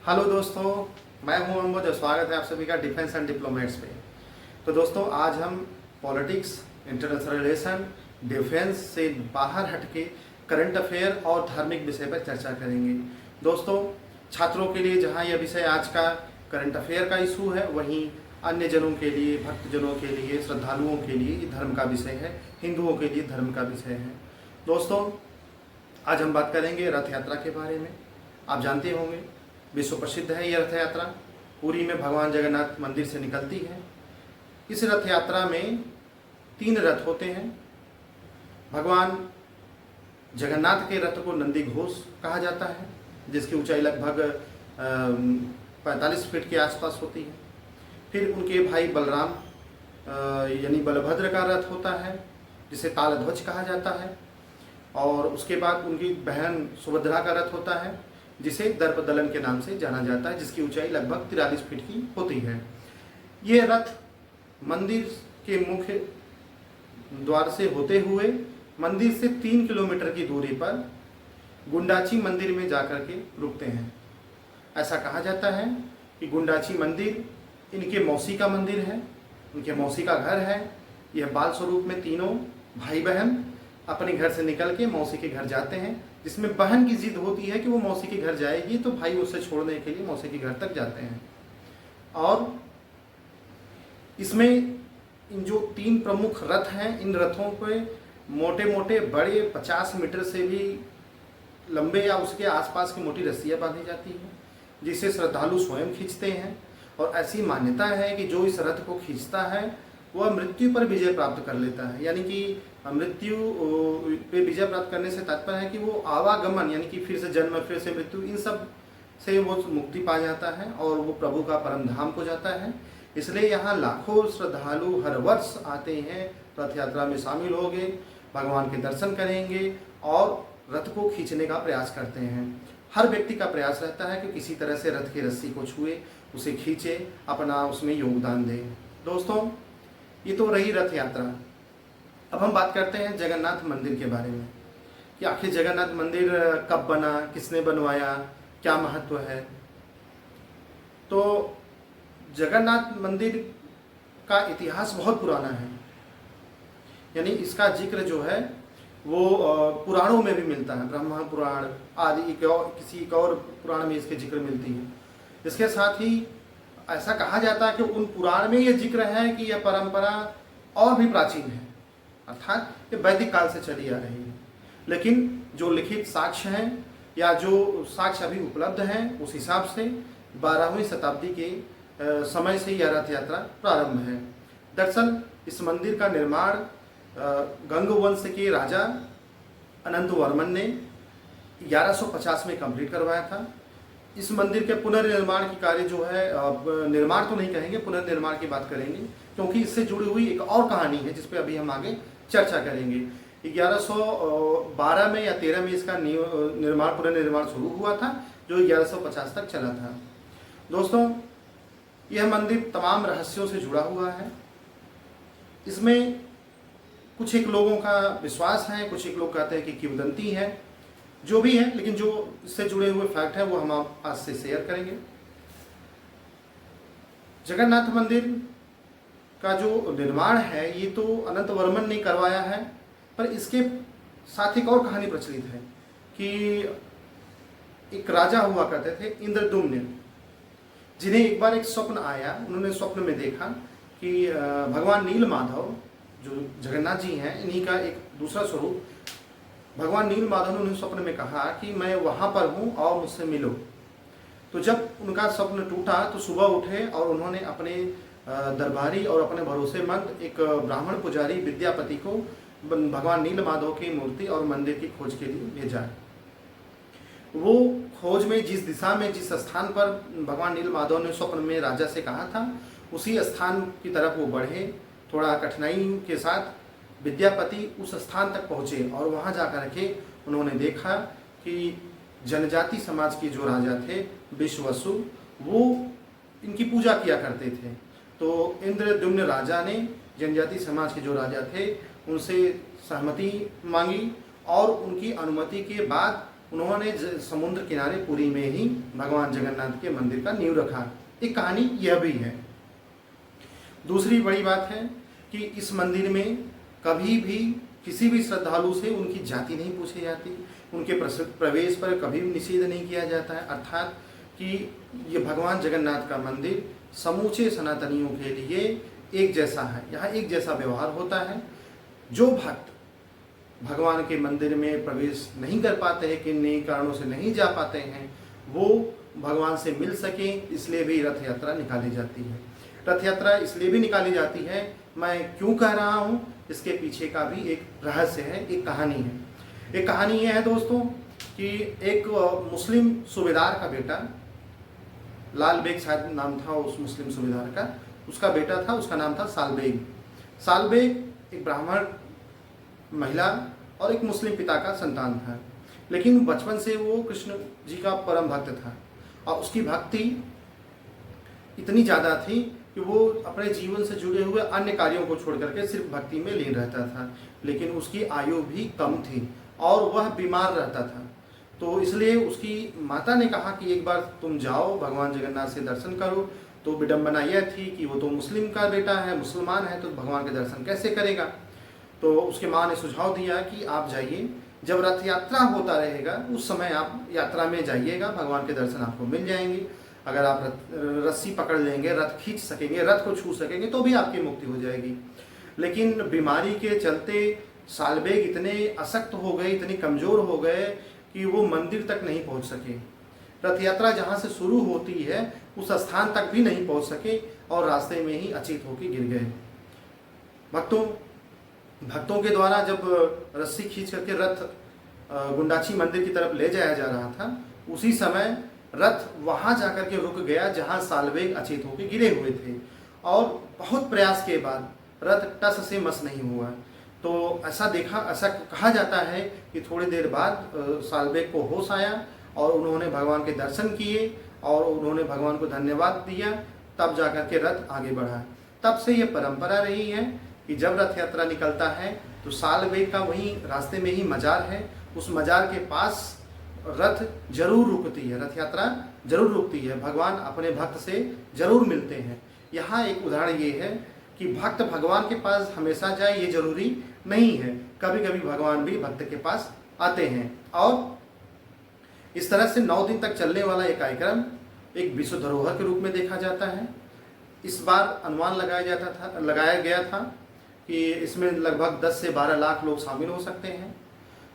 Hello दोस्तों, मैं हूं अम्बुज और स्वागत है आप सभी का डिफेंस एंड डिप्लोमेट्स पे। तो दोस्तों, आज हम पॉलिटिक्स, इंटरनेशनल रिलेशन, डिफेंस से बाहर हटके करंट अफेयर और धार्मिक विषय पर चर्चा करेंगे। दोस्तों, छात्रों के लिए जहां यह विषय आज का करंट अफेयर का इशू है, वहीं अन्य जनों के लिए, भक्तजनों के लिए, श्रद्धालुओं के लिए धर्म का विषय है, हिंदुओं के लिए धर्म का विषय है। दोस्तों, आज हम बात करेंगे रथ यात्रा के बारे में। आप जानते होंगे, विश्व प्रसिद्ध है यह रथ यात्रा। पुरी में भगवान जगन्नाथ मंदिर से निकलती है। इस रथ यात्रा में 3 रथ होते हैं। भगवान जगन्नाथ के रथ को नंदी घोष कहा जाता है, जिसकी ऊंचाई लगभग 45 फीट के आसपास होती है। फिर उनके भाई बलराम यानी बलभद्र का रथ होता है, जिसे तालध्वज कहा जाता है। और उसके बाद उनकी बहन सुभद्रा का रथ होता है, जिसे दर्पदलन के नाम से जाना जाता है, जिसकी ऊंचाई लगभग 43 फीट की होती है। ये रथ मंदिर के मुख्य द्वार से होते हुए मंदिर से 3 किलोमीटर की दूरी पर गुंडाची मंदिर में जाकर के रुकते हैं। ऐसा कहा जाता है कि गुंडाची मंदिर इनके मौसी का मंदिर है, उनके मौसी का घर है। यह बाल स्वरूप में तीनों भाई बहन अपने घर से निकल के मौसी के घर जाते हैं, जिसमें बहन की जिद होती है कि वो मौसी के घर जाएगी, तो भाई उसे छोड़ने के लिए मौसी के घर तक जाते हैं। और इसमें इन जो 3 प्रमुख रथ हैं, इन रथों पे मोटे मोटे बड़े 50 मीटर से भी लंबे या उसके आसपास की मोटी रस्सियाँ बांधी जाती हैं, जिसे श्रद्धालु स्वयं खींचते हैं। और ऐसी मान्यता है कि जो इस रथ को खींचता है वह मृत्यु पर विजय प्राप्त कर लेता है। यानी कि मृत्यु पे विजय प्राप्त करने से तात्पर्य है कि वो आवागमन, यानी कि फिर से जन्म, फिर से मृत्यु, इन सब से वो मुक्ति पा जाता है और वो प्रभु का परम धाम को जाता है। इसलिए यहाँ लाखों श्रद्धालु हर वर्ष आते हैं, रथ यात्रा में शामिल होंगे, भगवान के दर्शन करेंगे और रथ को खींचने का प्रयास करते हैं। हर व्यक्ति का प्रयास रहता है कि किसी तरह से रथ की रस्सी को छुए, उसे खींचे, अपना उसमें योगदान दे। दोस्तों, ये तो रही रथ यात्रा। अब हम बात करते हैं जगन्नाथ मंदिर के बारे में कि आखिर जगन्नाथ मंदिर कब बना, किसने बनवाया, क्या महत्व है। तो जगन्नाथ मंदिर का इतिहास बहुत पुराना है, यानी इसका जिक्र जो है वो पुराणों में भी मिलता है। ब्रह्मा पुराण आदि किसी एक और पुराण में इसके जिक्र मिलती है। इसके साथ ही ऐसा कहा जाता है कि उन पुराण में यह जिक्र है कि यह परंपरा और भी प्राचीन है, अर्थात ये वैदिक काल से चली आ रही है। लेकिन जो लिखित साक्ष्य हैं या जो साक्ष्य अभी उपलब्ध हैं, उस हिसाब से 12वीं शताब्दी के समय से यह रथ यात्रा प्रारंभ है। दरअसल इस मंदिर का निर्माण गंग वंश के राजा अनंत वर्मन ने 1150 में कंप्लीट करवाया था। इस मंदिर के पुनर्निर्माण की कार्य जो है, निर्माण तो नहीं कहेंगे, पुनर्निर्माण की बात करेंगे, क्योंकि इससे जुड़ी हुई एक और कहानी है जिस पे अभी हम आगे चर्चा करेंगे। 1112 में या 13 में इसका निर्माण पुनर्निर्माण शुरू हुआ था, जो 1150 तक चला था। दोस्तों, यह मंदिर तमाम रहस्यों से जुड़ा हुआ है। इसमें कुछ एक लोगों का विश्वास है, कुछ एक लोग कहते हैं कि किंवदंती है। जो भी है, लेकिन जो इससे जुड़े हुए फैक्ट है वो हम आज से शेयर करेंगे। जगन्नाथ मंदिर का जो निर्माण है, ये तो अनंत वर्मन ने करवाया है, पर इसके साथ एक और कहानी प्रचलित है कि एक राजा हुआ करते थे, इंद्रदुम्न, जिन्हें एक बार एक स्वप्न आया। उन्होंने स्वप्न में देखा कि भगवान नीलमाधव जो जगन्नाथ जी हैं, इन्हीं का एक दूसरा स्वरूप भगवान नीलमाधव ने उन्हें स्वप्न में कहा कि मैं वहाँ पर हूँ और मुझसे मिलो। तो जब उनका स्वप्न टूटा तो सुबह उठे और उन्होंने अपने दरबारी और अपने भरोसेमंद एक ब्राह्मण पुजारी विद्यापति को भगवान नीलमाधव की मूर्ति और मंदिर की खोज के लिए भेजा। वो खोज में जिस दिशा में, जिस स्थान पर भगवान नीलमाधव ने स्वप्न में राजा से कहा था, उसी स्थान की तरफ वो बढ़े। थोड़ा कठिनाई के साथ विद्यापति उस स्थान तक पहुँचे और वहाँ जाकर के उन्होंने देखा कि जनजाति समाज के जो राजा थे विश्ववसु, वो इनकी पूजा किया करते थे। तो इंद्रद्युम्न राजा ने जनजाति समाज के जो राजा थे उनसे सहमति मांगी और उनकी अनुमति के बाद उन्होंने समुद्र किनारे पुरी में ही भगवान जगन्नाथ के मंदिर का नींव रखा। एक कहानी यह भी है। दूसरी बड़ी बात है कि इस मंदिर में कभी भी किसी भी श्रद्धालु से उनकी जाति नहीं पूछी जाती, उनके प्रवेश पर कभी भी निषेध नहीं किया जाता है। अर्थात कि ये भगवान जगन्नाथ का मंदिर समूचे सनातनियों के लिए एक जैसा है। यहाँ एक जैसा व्यवहार होता है। जो भक्त भगवान के मंदिर में प्रवेश नहीं कर पाते हैं, किन्हीं कारणों से नहीं जा पाते हैं, वो भगवान से मिल सके, इसलिए भी रथ यात्रा निकाली जाती है। रथ यात्रा इसलिए भी निकाली जाती है, मैं क्यों कह रहा हूँ, इसके पीछे का भी एक रहस्य है, एक कहानी है। एक कहानी ये है दोस्तों कि एक मुस्लिम सूबेदार का बेटा, लाल बेग शायद नाम था उस मुस्लिम सूबेदार का, उसका बेटा था, उसका नाम था सालबेग। सालबेग एक ब्राह्मण महिला और एक मुस्लिम पिता का संतान था, लेकिन बचपन से वो कृष्ण जी का परम भक्त था और उसकी भक्ति इतनी ज़्यादा थी कि वो अपने जीवन से जुड़े हुए अन्य कार्यों को छोड़ करके सिर्फ भक्ति में लीन रहता था। लेकिन उसकी आयु भी कम थी और वह बीमार रहता था। तो इसलिए उसकी माता ने कहा कि एक बार तुम जाओ भगवान जगन्नाथ से दर्शन करो। तो विडम्बना यह थी कि वो तो मुस्लिम का बेटा है, मुसलमान है, तो भगवान के दर्शन कैसे करेगा। तो उसके माँ ने सुझाव दिया कि आप जाइए, जब रथ यात्रा होता रहेगा उस समय आप यात्रा में जाइएगा, भगवान के दर्शन आपको मिल जाएंगे। अगर आप रस्सी पकड़ लेंगे, रथ खींच सकेंगे, रथ को छू सकेंगे, तो भी आपकी मुक्ति हो जाएगी। लेकिन बीमारी के चलते सालबेग इतने अशक्त हो गए, इतने कमज़ोर हो गए कि वो मंदिर तक नहीं पहुंच सके। रथ यात्रा जहाँ से शुरू होती है उस स्थान तक भी नहीं पहुंच सके और रास्ते में ही अचेत होकर गिर गए। भक्तों के द्वारा जब रस्सी खींच करके रथ गुंडाची मंदिर की तरफ ले जाया जा रहा था, उसी समय रथ वहां जाकर के रुक गया जहां सालबेग अचेत होकर गिरे हुए थे और बहुत प्रयास के बाद रथ टस से मस नहीं हुआ। तो ऐसा कहा जाता है कि थोड़ी देर बाद सालबेग को होश आया और उन्होंने भगवान के दर्शन किए और उन्होंने भगवान को धन्यवाद दिया, तब जाकर के रथ आगे बढ़ा। तब से ये परंपरा रही है कि जब रथ यात्रा निकलता है तो सालबेग का वहीं रास्ते में ही मजार है, उस मजार के पास रथ जरूर रुकती है, रथ यात्रा जरूर रुकती है। भगवान अपने भक्त से जरूर मिलते हैं। यहाँ एक उदाहरण ये है कि भक्त भगवान के पास हमेशा जाए ये जरूरी नहीं है, कभी कभी भगवान भी भक्त के पास आते हैं। और इस तरह से 9 दिन तक चलने वाला ये कार्यक्रम एक विश्व धरोहर के रूप में देखा जाता है। इस बार अनुमान लगाया गया था कि इसमें लगभग 10 से 12 लाख लोग शामिल हो सकते हैं।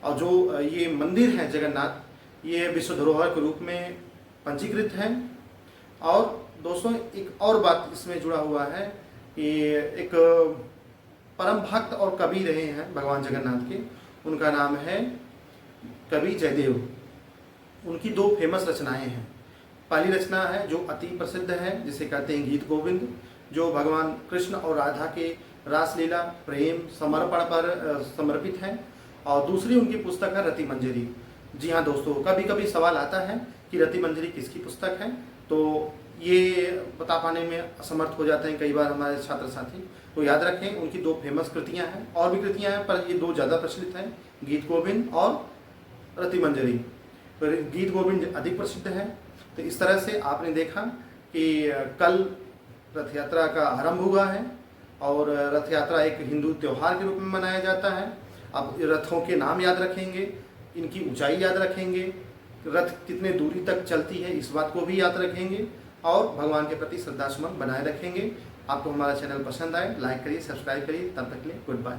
और जो ये मंदिर है जगन्नाथ, ये विश्व धरोहर के रूप में पंजीकृत है। और दोस्तों एक और बात इसमें जुड़ा हुआ है कि एक परम भक्त और कवि रहे हैं भगवान जगन्नाथ के, उनका नाम है कवि जयदेव। उनकी 2 फेमस रचनाएं हैं। पहली रचना है जो अति प्रसिद्ध है, जिसे कहते हैं गीत गोविंद, जो भगवान कृष्ण और राधा के रासलीला प्रेम समर्पण पर समर्पित है। और दूसरी उनकी पुस्तक है रति मंजरी। जी हाँ दोस्तों, कभी कभी सवाल आता है कि रति मंजरी किसकी पुस्तक है, तो ये बता पाने में असमर्थ हो जाते हैं कई बार हमारे छात्र साथी। तो याद रखें उनकी 2 फेमस कृतियाँ हैं, और भी कृतियाँ हैं पर ये 2 ज़्यादा प्रचलित हैं, गीत गोविंद और रति मंजरी। तो गीत गोविंद अधिक प्रसिद्ध है। तो इस तरह से आपने देखा कि कल रथ यात्रा का आरंभ हुआ है और रथ यात्रा एक हिंदू त्यौहार के रूप में मनाया जाता है। अब रथों के नाम याद रखेंगे, इनकी ऊंचाई याद रखेंगे, रथ कितने दूरी तक चलती है इस बात को भी याद रखेंगे और भगवान के प्रति श्रद्धा सुमन बनाए रखेंगे। आपको हमारा चैनल पसंद आए, लाइक करिए, सब्सक्राइब करिए। तब तक के लिए गुड बाय।